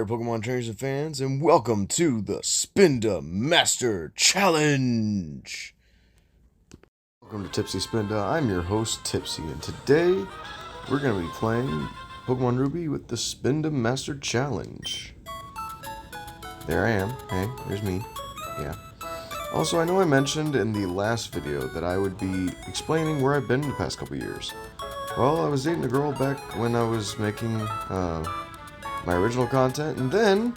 Pokemon trainers and fans, and welcome to the Spinda Master Challenge! Welcome to Tipsy Spinda. I'm your host, Tipsy, and today we're going to be playing Pokemon Ruby with the Spinda Master Challenge. There I am. Hey, there's me. Yeah. Also, I know I mentioned in the last video that I would be explaining where I've been the past couple years. Well, I was dating a girl back when I was making, my original content, and then,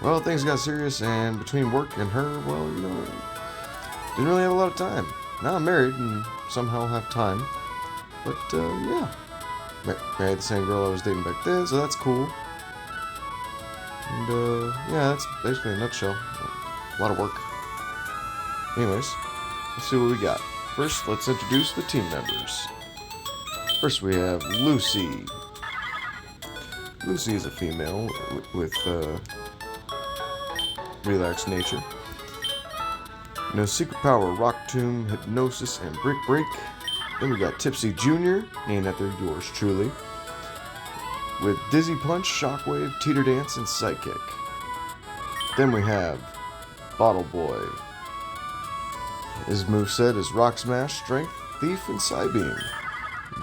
well, things got serious, and between work and her, well, didn't really have a lot of time. Now I'm married and somehow have time, but, yeah. Married the same girl I was dating back then, so that's cool. And, yeah, that's basically a nutshell. A lot of work. Anyways, let's see what we got. First, let's introduce the team members. First, we have Lucy. Lucy is a female with relaxed nature. No secret power, Rock Tomb, Hypnosis, and Brick Break. Then we got Tipsy Jr., named after yours truly, with Dizzy Punch, Shockwave, Teeter Dance, and Psychic. Then we have Bottle Boy. His moveset is Rock Smash, Strength, Thief, and Psybeam.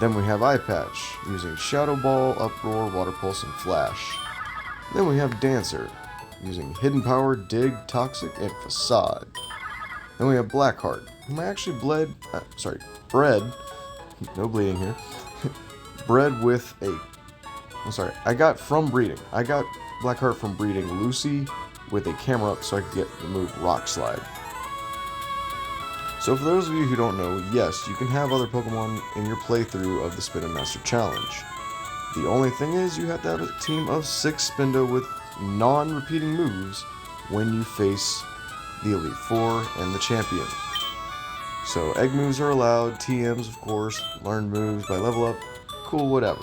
Then we have Eye Patch, using Shadow Ball, Uproar, Water Pulse, and Flash. Then we have Dancer, using Hidden Power, Dig, Toxic, and Facade. Then we have Blackheart, whom I actually bred, no bleeding here, bred with I got from breeding. I got Blackheart from breeding Lucy with a camera up so I could get the move Rock Slide. So for those of you who don't know, yes, you can have other Pokemon in your playthrough of the Spinda Master Challenge. The only thing is you have to have a team of 6 Spinda with non-repeating moves when you face the Elite Four and the Champion. So egg moves are allowed, TMs of course, learned moves by level up, cool whatever.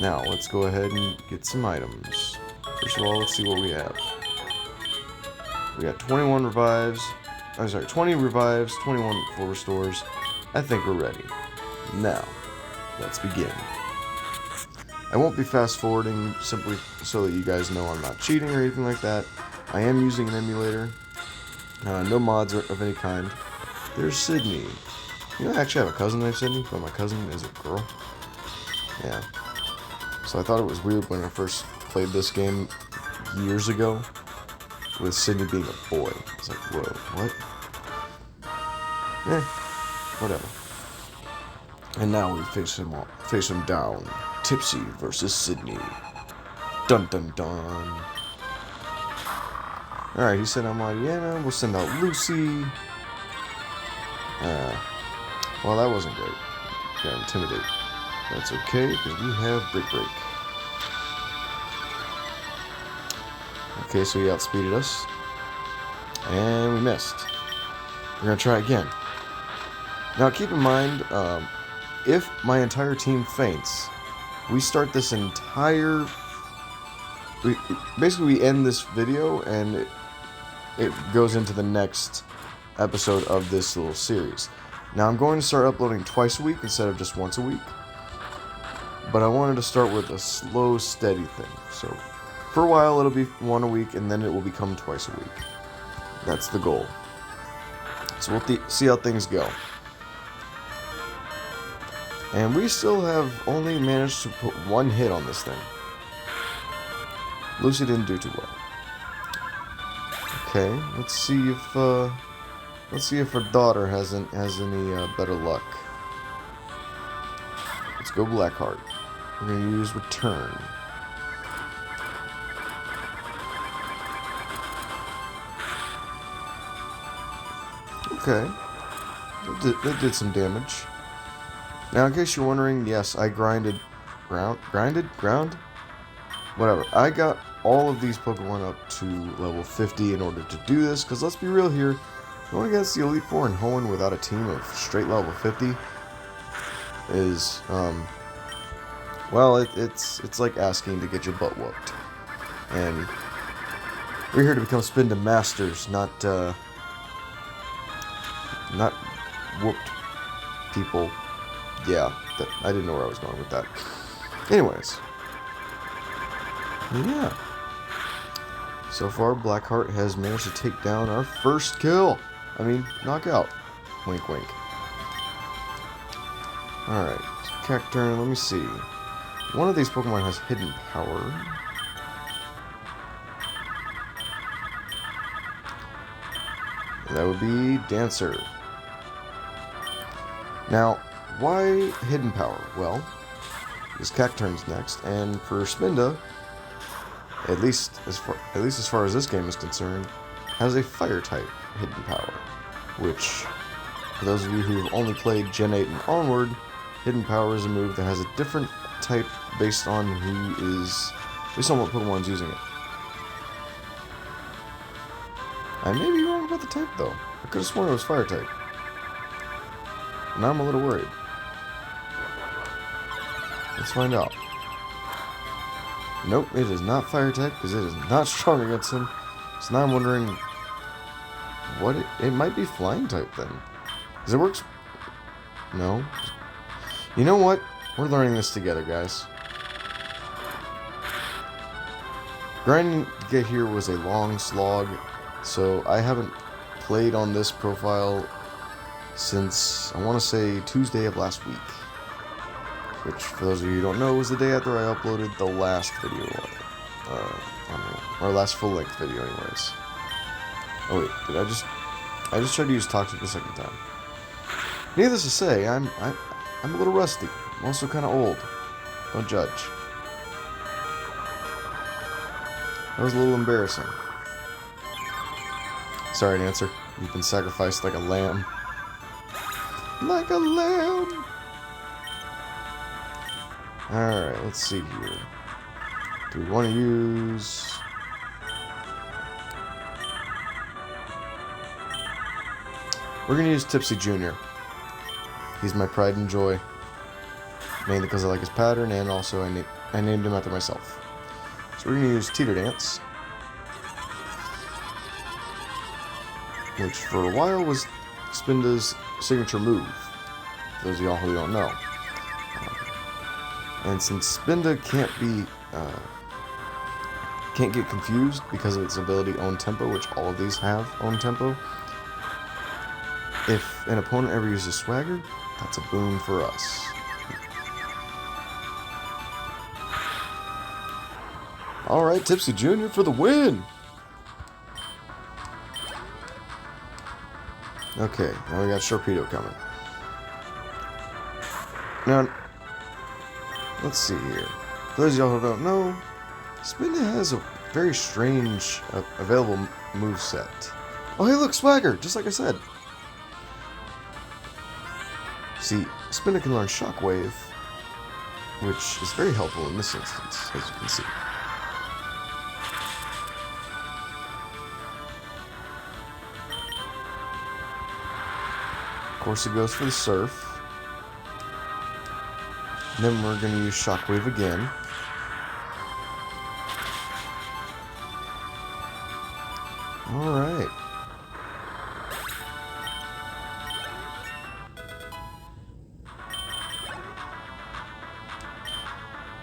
Now let's go ahead and get some items. First of all, let's see what we have. We got 21 revives. 20 revives, 21 full restores. I think we're ready. Now, let's begin. I won't be fast forwarding simply so that you guys know I'm not cheating or anything like that. I am using an emulator. No mods of any kind. There's Sydney. I actually have a cousin named Sydney, but my cousin is a girl. Yeah. So I thought it was weird when I first played this game years ago, with Sydney being a boy. It's like, whoa, what? Whatever. And now we face him down. Tipsy versus Sydney. Dun dun dun. Alright, he sent out Mariana. We'll send out Lucy. Well, that wasn't great. Got Intimidate. That's okay, because we have Brick Break. Okay, so he outspeeded us. And we missed. We're going to try again. Now keep in mind, if my entire team faints, we start this entire... Basically, we end this video, and it goes into the next episode of this little series. Now I'm going to start uploading twice a week instead of just once a week. But I wanted to start with a slow, steady thing. So for a while, it'll be one a week, and then it will become twice a week. That's the goal. So we'll see how things go. And we still have only managed to put one hit on this thing. Lucy didn't do too well. Okay, let's see if her daughter has any better luck. Let's go Blackheart. We're gonna use Return. Okay, that did some damage. Now, in case you're wondering, yes, I grinded ground? Whatever. I got all of these Pokemon up to level 50 in order to do this, because let's be real here, going against the Elite Four and Hoenn without a team of straight level 50 is, well, it's like asking to get your butt whooped. And we're here to become Spinda Masters, not whooped people. Yeah, I didn't know where I was going with that. Anyways. Yeah. So far, Blackheart has managed to take down our first kill. I mean, knockout. Wink, wink. Alright, Cacturn, let me see. One of these Pokemon has hidden power. And that would be Dancer. Now, why hidden power? Well, this Cacturn's next, and for Spinda, at least as far as this game is concerned, has a fire type hidden power, which, for those of you who have only played Gen 8 and onward, hidden power is a move that has a different type based on what Pokemon's using it. I may be wrong about the type though. I could have sworn it was fire type. Now I'm a little worried. Let's find out. Nope, it is not fire type because it is not strong against him. So now I'm wondering what it might be flying type then. Because it works. No. You know what? We're learning this together, guys. Grinding to get here was a long slog, so I haven't played on this profile since, I want to say, Tuesday of last week. Which, for those of you who don't know, was the day after I uploaded the last video. Or last full-length video, anyways. Oh wait, did I just tried to use Toxic the second time. Needless to say, I'm a little rusty. I'm also kind of old. Don't judge. That was a little embarrassing. Sorry, Dancer. You've been sacrificed like a lamb. Like a lamb! Alright, let's see here. Do we want to use... We're going to use Tipsy Jr. He's my pride and joy. Mainly because I like his pattern, and also I named him after myself. So we're going to use Teeter Dance, which for a while was Spinda's signature move, for those of y'all who don't know. And since Spinda can't get confused because of its ability Own Tempo, which all of these have Own Tempo, if an opponent ever uses Swagger, that's a boon for us. Alright, Tipsy Jr. for the win! Okay, now we got Sharpedo coming. Now, let's see here. For those of y'all who don't know, Spinda has a very strange available moveset. Oh hey look, Swagger! Just like I said. See, Spinda can learn Shockwave, which is very helpful in this instance, as you can see. Of course, it goes for the Surf. And then we're going to use Shockwave again. Alright.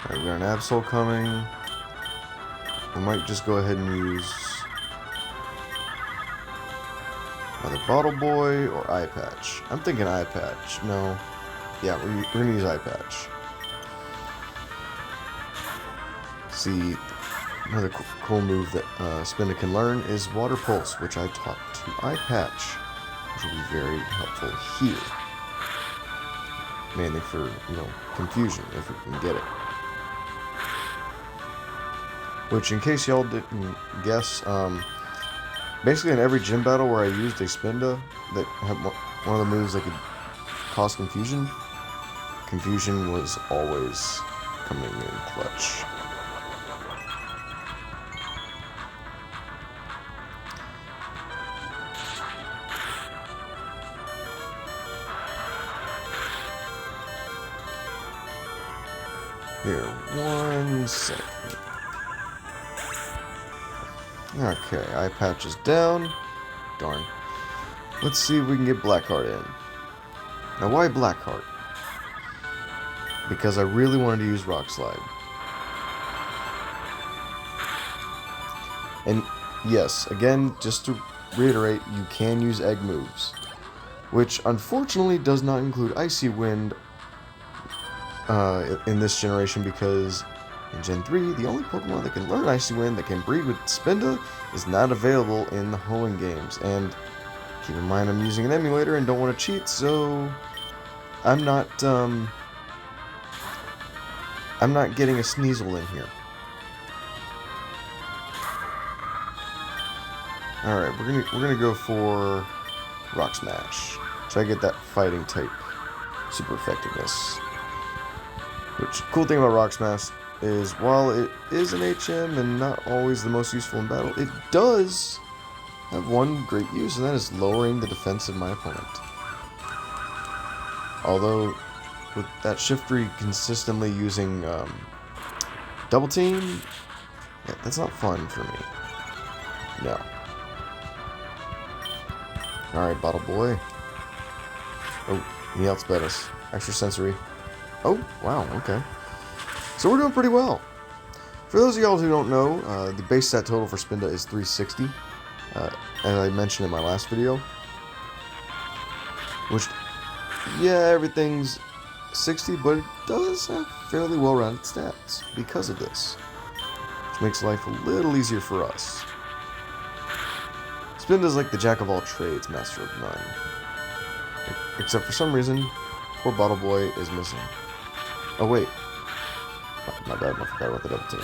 Alright, we got an Absol coming. We might just go ahead and use either Bottle Boy or Eye Patch. I'm thinking Eye Patch. No. Yeah, we're going to use Eye Patch. See, another cool move that Spinda can learn is Water Pulse, which I taught to Eye Patch, which will be very helpful here. Mainly for, confusion, if we can get it. Which, in case y'all didn't guess, basically in every gym battle where I used a Spinda that had one of the moves that could cause confusion, confusion was always coming in clutch. Here, 1 second. Okay, Eye Patch is down. Darn. Let's see if we can get Blackheart in. Now, why Blackheart? Because I really wanted to use Rock Slide. yes, again, just to reiterate, you can use egg moves, which unfortunately does not include Icy Wind in this generation, because in Gen 3, the only Pokemon that can learn Icy Wind that can breed with Spinda is not available in the Hoenn games. And keep in mind, I'm using an emulator and don't want to cheat, so I'm not getting a Sneasel in here. All right, we're gonna go for Rock Smash. Try to get that fighting type super effectiveness. Which, cool thing about Rock Smash is, while it is an HM and not always the most useful in battle, it does have one great use, and that is lowering the defense of my opponent. Although, with that Shiftry consistently using Double Team, yeah, that's not fun for me. No. Alright, Bottle Boy. Oh, he outsped us. Extra sensory. Oh, wow, okay. So we're doing pretty well. For those of y'all who don't know, the base stat total for Spinda is 360. As I mentioned in my last video. Which, yeah, everything's 60, but it does have fairly well-rounded stats because of this. Which makes life a little easier for us. Spinda's like the jack-of-all-trades, master of none. Except for some reason, poor Bottle Boy is missing. Oh, wait. My bad, I forgot about the double team.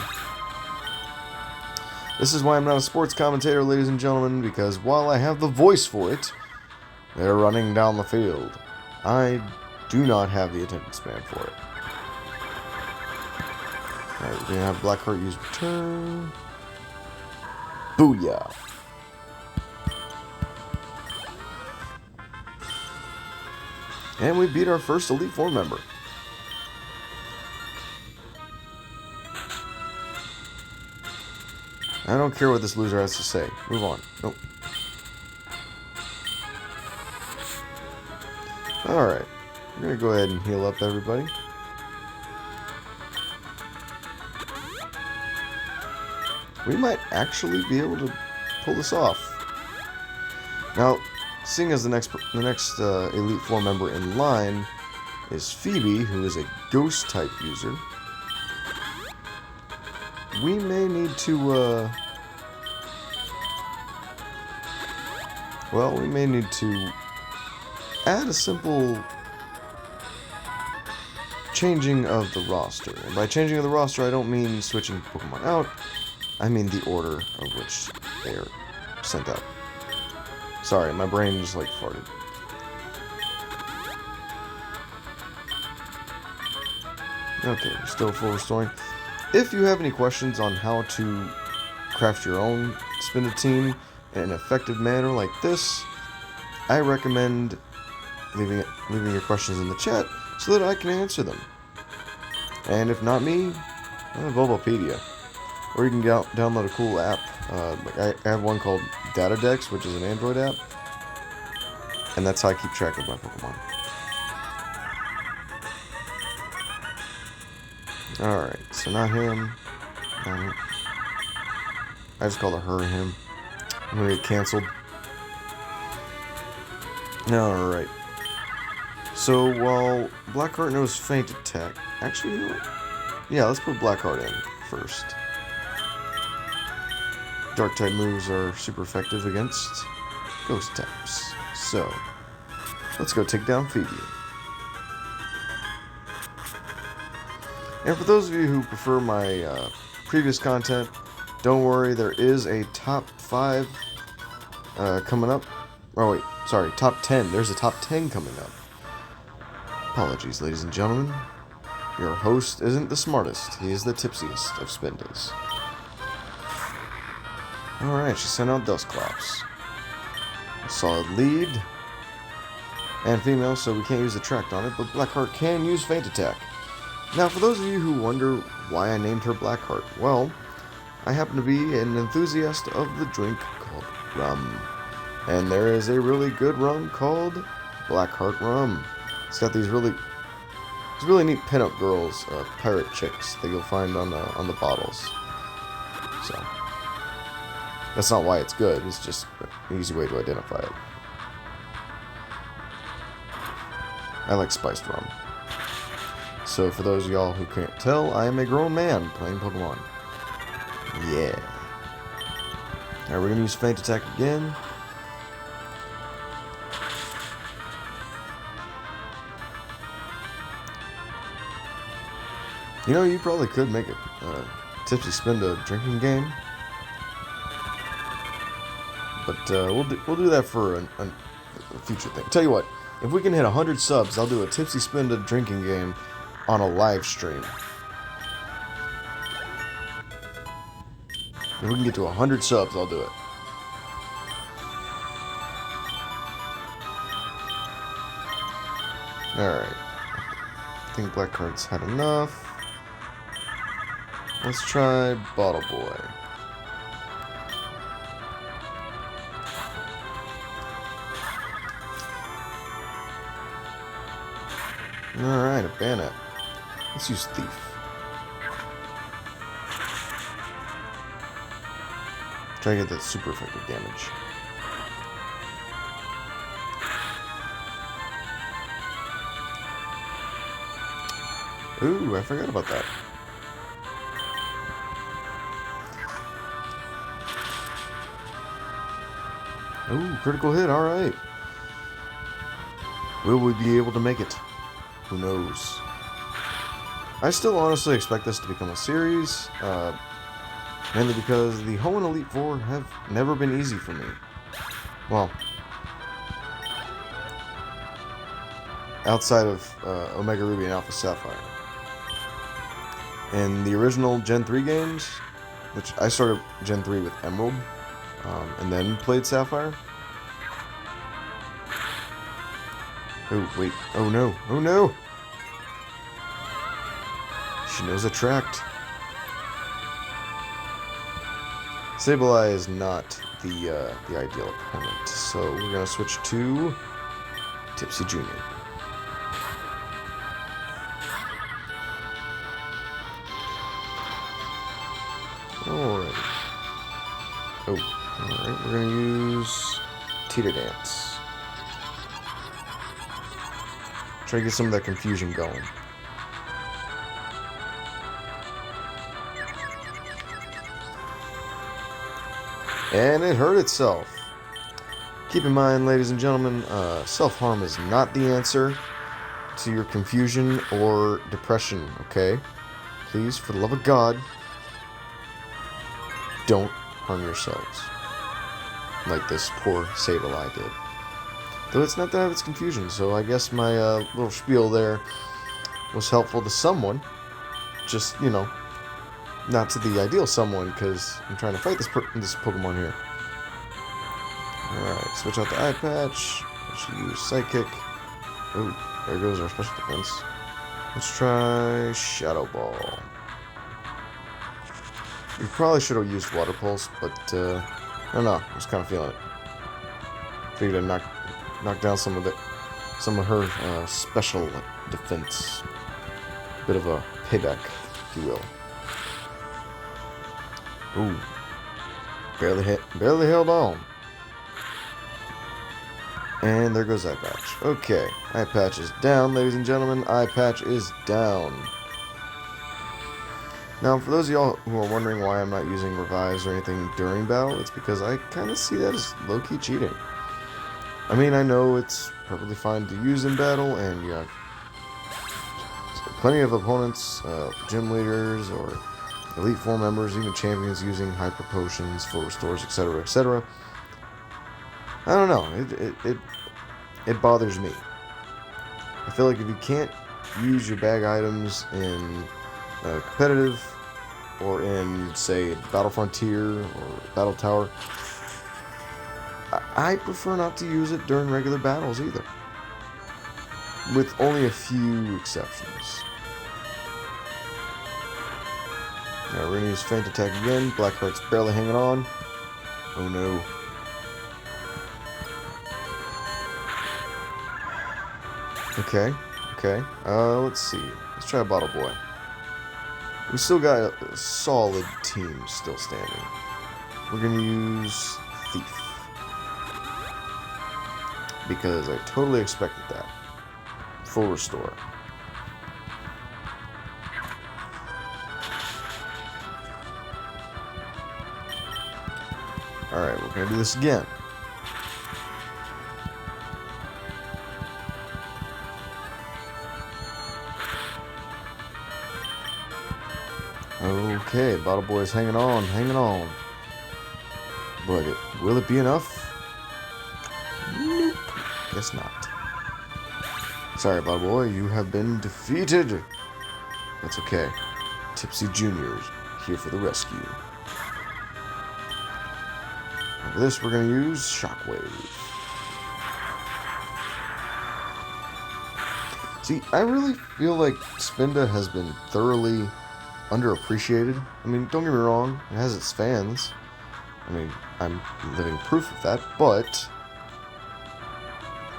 This is why I'm not a sports commentator, ladies and gentlemen, because while I have the voice for it, they're running down the field. I do not have the attention span for it. Alright, we're gonna have Blackheart use return. Booyah! And we beat our first Elite Four member. I don't care what this loser has to say. Move on. Nope. Alright. We're going to go ahead and heal up everybody. We might actually be able to pull this off. Now, seeing as the next Elite Four member in line is Phoebe, who is a Ghost-type user, we may need to, we may need to add a simple changing of the roster. And by changing of the roster, I don't mean switching Pokemon out, I mean the order of which they are sent out. Sorry, my brain just, like, farted. Okay, we're still full restoring. If you have any questions on how to craft your own Spinda team in an effective manner like this, I recommend leaving your questions in the chat so that I can answer them. And if not me, Bulbapedia. Or you can download a cool app. I have one called Datadex, which is an Android app. And that's how I keep track of my Pokemon. Alright, so not him. I just called her him. I'm gonna get cancelled. Alright. So while Blackheart knows Feint Attack, actually, you know what? Yeah, let's put Blackheart in first. Dark type moves are super effective against ghost types. So let's go take down Phoebe. And for those of you who prefer my previous content, don't worry, there is a top 5 coming up. Oh wait, sorry, top 10. There's a top 10 coming up. Apologies, ladies and gentlemen. Your host isn't the smartest. He is the tipsiest of Spindas. Alright, she sent out Dusclops. A solid lead. And female, so we can't use the Tract on it, but Blackheart can use Feint Attack. Now, for those of you who wonder why I named her Blackheart, well, I happen to be an enthusiast of the drink called rum. And there is a really good rum called Blackheart Rum. It's got these really neat pinup girls, pirate chicks that you'll find on the bottles. So, That's not why it's good, it's just an easy way to identify it. I like spiced rum. So for those of y'all who can't tell, I am a grown man playing Pokemon. Yeah. Alright, we're gonna use Feint Attack again. You know, you probably could make a Tipsy Spinda drinking game. But we'll do that for a future thing. Tell you what, if we can hit 100 subs, I'll do a Tipsy Spinda drinking game on a live stream. If we can get to 100 subs, I'll do it. Alright. I think Blackheart's had enough. Let's try Bottle Boy. Alright, a Banette. Let's use Thief. Try to get that super effective damage. Ooh, I forgot about that. Ooh, critical hit, alright. Will we be able to make it? Who knows? I still honestly expect this to become a series, mainly because the Hoenn Elite Four have never been easy for me. Well, outside of Omega Ruby and Alpha Sapphire. In the original Gen 3 games, which I started Gen 3 with Emerald, and then played Sapphire. Oh, wait. Oh, no. Oh, no! She knows Attract. Sableye is not the ideal opponent, so we're going to switch to Tipsy Jr. Alright. Oh, alright, we're going to use Teeter Dance. Try to get some of that confusion going. And it hurt itself. Keep in mind, ladies and gentlemen, self-harm is not the answer to your confusion or depression, okay? Please, for the love of God, don't harm yourselves. Like this poor Sableye did. Though it's not that it's confusion, so I guess my little spiel there was helpful to someone. Just, you know, not to the ideal someone, because I'm trying to fight this Pokemon here. Alright, switch out the Eye Patch. Let's use Psychic. Oh, there goes our special defense. Let's try Shadow Ball. We probably should have used Water Pulse, but I don't know. I was kind of feeling it. Figured I'd knock down some of her special defense. Bit of a payback, if you will. Ooh, barely held on. And there goes Eye Patch. Okay, Eye Patch is down, ladies and gentlemen. Eye Patch is down. Now, for those of y'all who are wondering why I'm not using Revise or anything during battle, it's because I kind of see that as low-key cheating. I mean, I know it's perfectly fine to use in battle, and you have plenty of opponents, gym leaders, or Elite Four members, even champions using Hyper Potions, Full Restores, etc., etc. I don't know, it bothers me. I feel like if you can't use your bag items in competitive, or in, say, Battle Frontier, or Battle Tower, I prefer not to use it during regular battles either. With only a few exceptions. Now we're going to use Feint Attack again. Blackheart's barely hanging on. Oh no. Okay, okay. Let's see. Let's try Bottle Boy. We still got a solid team still standing. we're going to use Thief. Because I totally expected that. Full restore. Alright, we're going to do this again. Okay, Bottle Boy's hanging on, hanging on. But will it be enough? Nope. Guess not. Sorry, Bottle Boy, you have been defeated. That's okay. Tipsy Jr.'s here for the rescue. And for this, we're going to use Shockwave. See, I really feel like Spinda has been thoroughly underappreciated. I mean, don't get me wrong, it has its fans. I mean, I'm living proof of that, but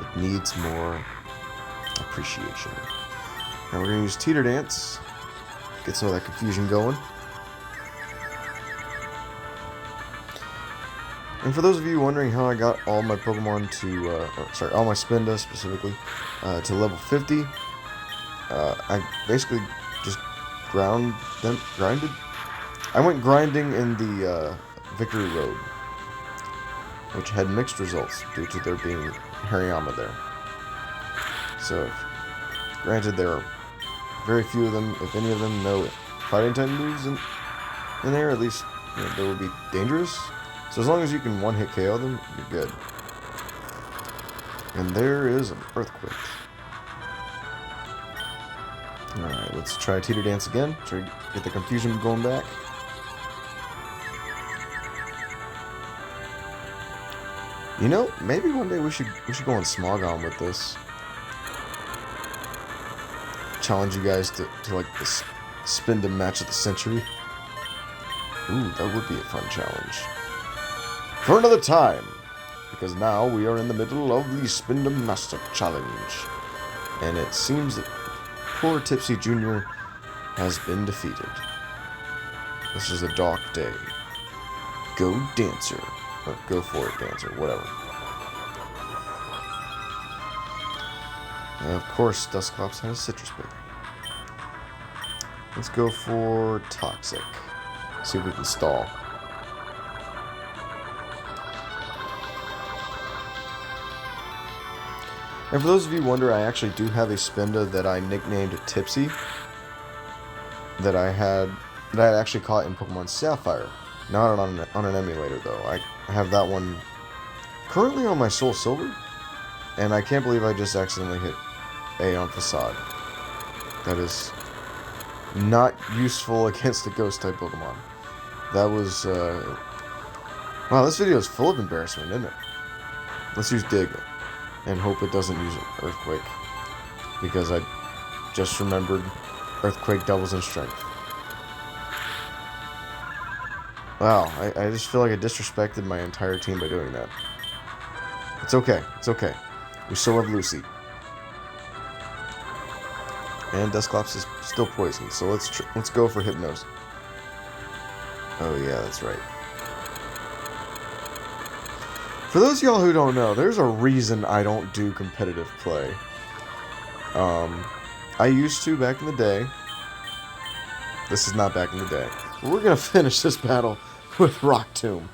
it needs more appreciation. Now we're going to use Teeter Dance, get some of that confusion going. And for those of you wondering how I got all my Pokemon to, all my Spinda specifically, to level 50, I basically just grinded. I went grinding in the Victory Road, which had mixed results due to there being Hariyama there. So, granted, there are very few of them, if any of them, know fighting type moves in there. At least, you know, they would be dangerous. So as long as you can one-hit KO them, you're good. And there is an Earthquake. Alright, let's try Teeter Dance again. Try to get the confusion going back. You know, maybe one day we should go on Smogon with this. Challenge you guys to like the Spinda match of the century. Ooh, that would be a fun challenge. For another time, because now we are in the middle of the Spinda Master Challenge. And it seems that poor Tipsy Jr. has been defeated. This is a dark day. Go Dancer. Or go for it, Dancer. Whatever. And of course, Dusclops has Citrus Berry. Let's go for Toxic. See if we can stall. And for those of you who wonder, I actually do have a Spinda that I nicknamed Tipsy. That I actually caught in Pokemon Sapphire. Not on an emulator, though. I have that one currently on my Soul Silver. And I can't believe I just accidentally hit A on Facade. That is not useful against a Ghost-type Pokemon. That was, wow, this video is full of embarrassment, isn't it? Let's use Dig. And hope it doesn't use Earthquake. Because I just remembered Earthquake doubles in strength. Wow, I just feel like I disrespected my entire team by doing that. It's okay, it's okay. We still have Lucy. And Dusclops is still poisoned, so let's go for Hypnose. Oh yeah, that's right. For those of y'all who don't know, there's a reason I don't do competitive play. I used to back in the day. This is not back in the day. But we're going to finish this battle with Rock Tomb.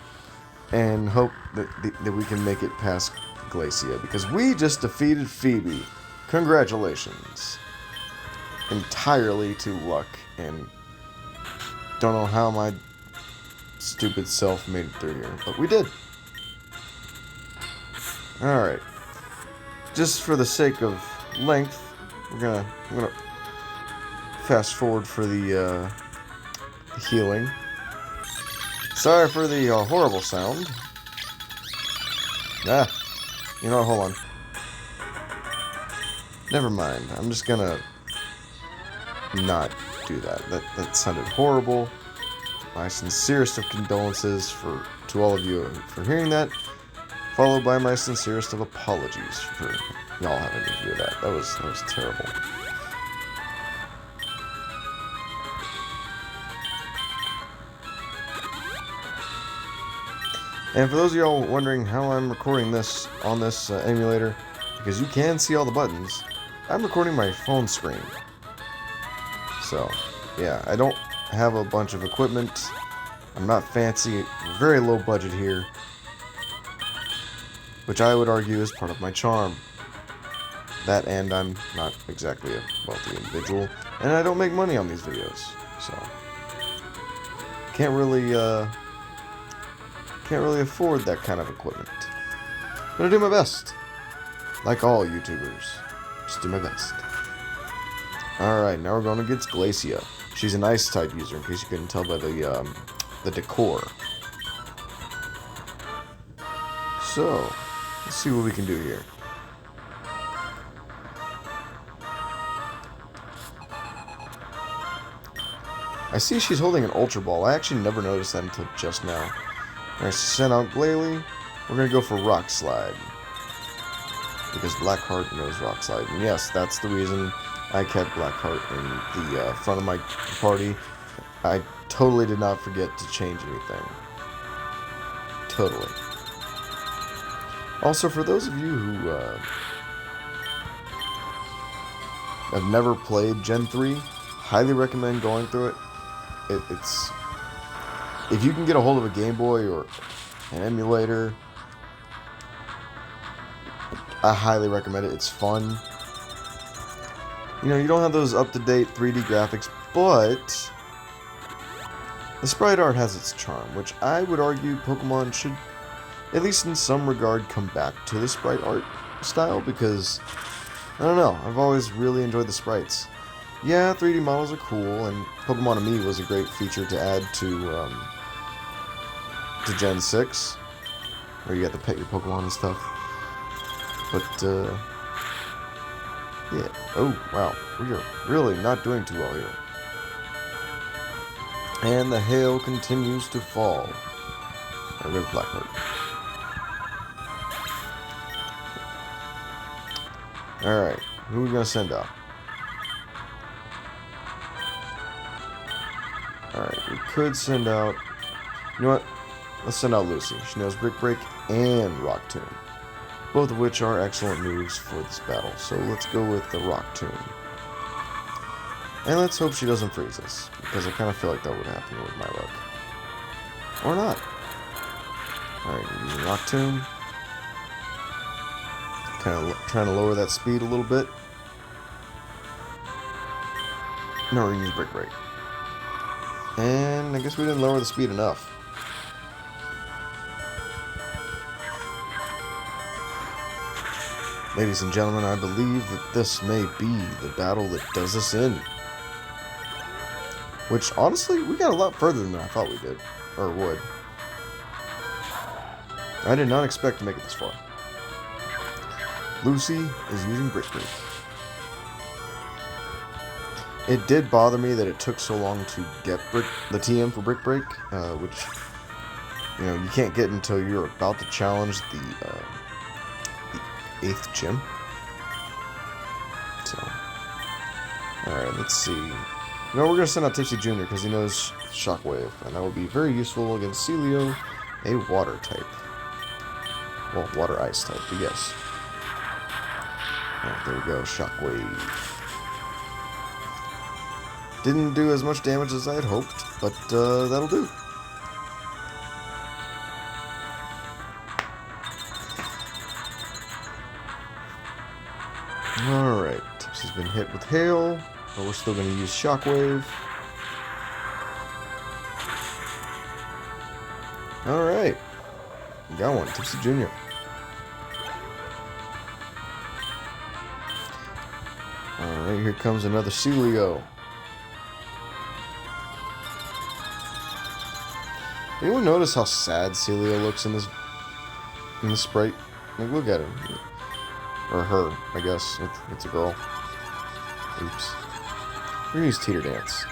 And hope that we can make it past Glacia. Because we just defeated Phoebe. Congratulations. Entirely to luck. And don't know how my stupid self made it through here. But we did. Alright. Just for the sake of length, I'm gonna fast forward for the healing. Sorry for the horrible sound. Ah, you know what, hold on. Never mind, I'm just gonna not do that. That sounded horrible. My sincerest of condolences to all of you for hearing that. Followed by my sincerest of apologies for y'all having to hear that. That was terrible. And for those of y'all wondering how I'm recording this on this emulator, because you can see all the buttons, I'm recording my phone screen. So, yeah, I don't have a bunch of equipment. I'm not fancy, very low budget here, which I would argue is part of my charm. That, and I'm not exactly a wealthy individual, and I don't make money on these videos, so can't really afford that kind of equipment. I'm gonna do my best, like all YouTubers. Just do my best. All right, now we're going against Glacia. She's an ice type user, in case you couldn't tell by the decor. So, let's see what we can do here. I see she's holding an Ultra Ball. I actually never noticed that until just now. Alright, she sent out Glalie. We're going to go for Rock Slide. Because Blackheart knows Rock Slide. And yes, that's the reason I kept Blackheart in the front of my party. I totally did not forget to change anything. Totally. Also, for those of you who have never played Gen 3, highly recommend going through it. It's if you can get a hold of a Game Boy or an emulator, I highly recommend it. It's fun. You know, you don't have those up-to-date 3D graphics, but the sprite art has its charm, which I would argue Pokemon should, at least in some regard, come back to the sprite art style, because, I don't know, I've always really enjoyed the sprites. Yeah, 3D models are cool, and Pokemon Me was a great feature to add to Gen 6, where you got to pet your Pokemon and stuff. But, yeah. Oh, wow. We are really not doing too well here. And the hail continues to fall. There goes Blackheart. Alright, who are we going to send out? Alright, we could send out... You know what? Let's send out Lucy. She knows Brick Break and Rock Tomb, both of which are excellent moves for this battle. So let's go with the Rock Tomb. And let's hope she doesn't freeze us, because I kind of feel like that would happen with my luck. Or not. Alright, we're using Rock Tomb. Kind of trying to lower that speed a little bit. No, we're going to use Brick Break. And I guess we didn't lower the speed enough. Ladies and gentlemen, I believe that this may be the battle that does us in. Which, honestly, we got a lot further than I thought we did. Or would. I did not expect to make it this far. Lucy is using Brick Break. It did bother me that it took so long to get the TM for Brick Break, which, you know, you can't get until you're about to challenge the 8th gym. So, alright, let's see. No, we're going to send out Tipsy Jr. because he knows Shockwave, and that will be very useful against Celio, a water type. Well, water ice type, but yes. Alright, there we go, Shockwave. Didn't do as much damage as I had hoped, but that'll do. Alright, Tipsy's been hit with hail, but we're still going to use Shockwave. Alright, we got one, Tipsy Jr. Alright, here comes another Celio. Anyone notice how sad Celio looks in this sprite? Like, look at him. Or her, I guess. It's a girl. Oops. We're gonna use Teeter Dance.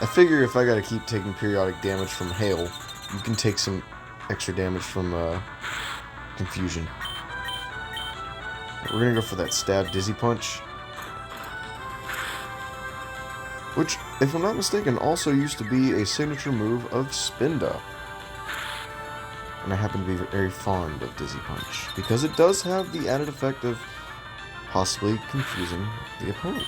I figure if I gotta keep taking periodic damage from hail, you can take some extra damage from confusion. We're gonna go for that stab Dizzy Punch. which, if I'm not mistaken, also used to be a signature move of Spinda. And I happen to be very fond of Dizzy Punch, because it does have the added effect of possibly confusing the opponent.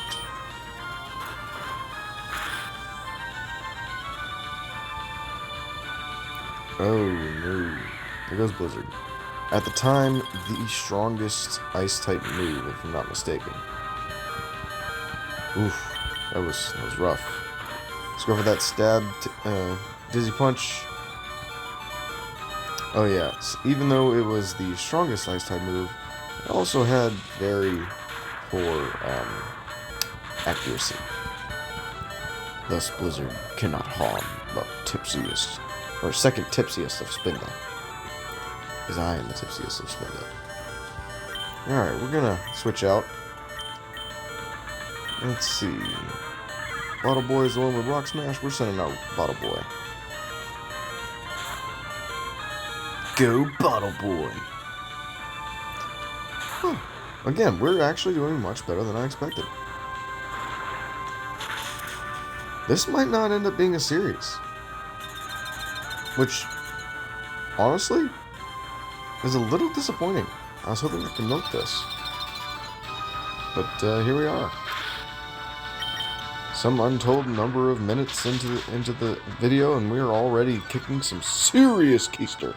Oh no, there goes Blizzard. At the time, the strongest Ice-type move, if I'm not mistaken. Oof, that was rough. Let's go for that stab, Dizzy Punch. Oh yeah, so even though it was the strongest Ice-type move, it also had very poor accuracy. Thus, Blizzard cannot harm the tipsiest, or second tipsiest of Spinda. Because I am the tipsiest of Spinda. Alright, we're gonna switch out. Let's see. Bottle Boy is the one with Rock Smash. We're sending out Bottle Boy. Go Bottle Boy! Huh. Again, we're actually doing much better than I expected. This might not end up being a series. Which, honestly, is a little disappointing. I was hoping I could milk this. But here we are. Some untold number of minutes into the video, and we are already kicking some serious keister.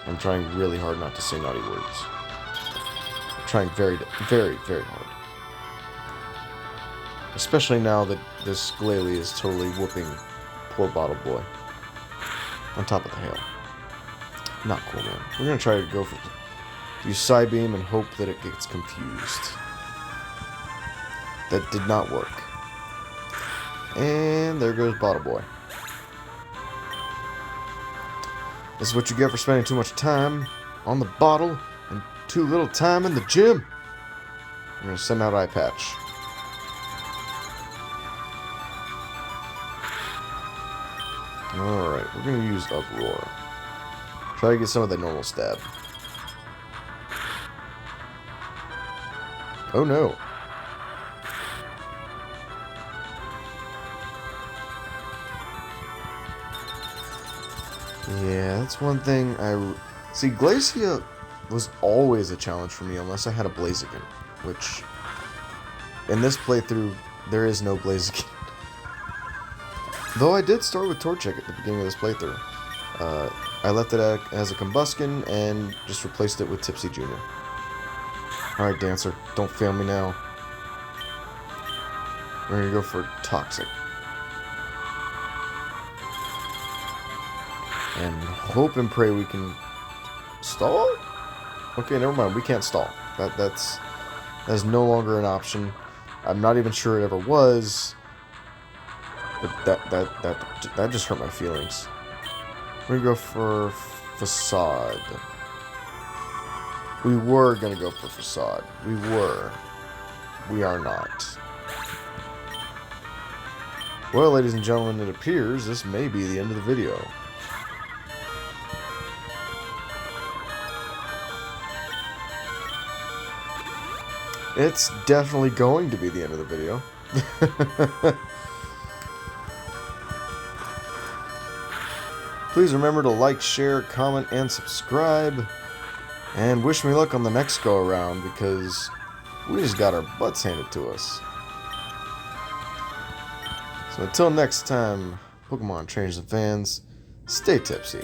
I'm trying really hard not to say naughty words. I'm trying very, very, very hard. Especially now that this Glalie is totally whooping poor Bottle Boy. On top of the hail. Not cool, man. We're going to try to go for use Side Beam and hope that it gets confused. That did not work. And there goes Bottle Boy. This is what you get for spending too much time on the bottle and too little time in the gym. I'm going to send out Eye Patch. Alright, we're going to use Uproar. Try to get some of the normal stab. Oh no. Yeah, that's one thing see, Glacia was always a challenge for me unless I had a Blaziken, which in this playthrough there is no Blaziken. Though I did start with Torchic at the beginning of this playthrough. I left it as a Combuskin and just replaced it with Tipsy Jr. Alright, Dancer, don't fail me now. We're gonna go for Toxic. And hope and pray we can stall? Okay, never mind. We can't stall. That's no longer an option. I'm not even sure it ever was. But that just hurt my feelings. We're gonna go for Facade. We were gonna go for Facade. We were. We are not. Well, ladies and gentlemen, it appears this may be the end of the video. It's definitely going to be the end of the video. Please remember to like, share, comment, and subscribe. And wish me luck on the next go-around, because we just got our butts handed to us. So until next time, Pokemon trainers and fans, stay tipsy.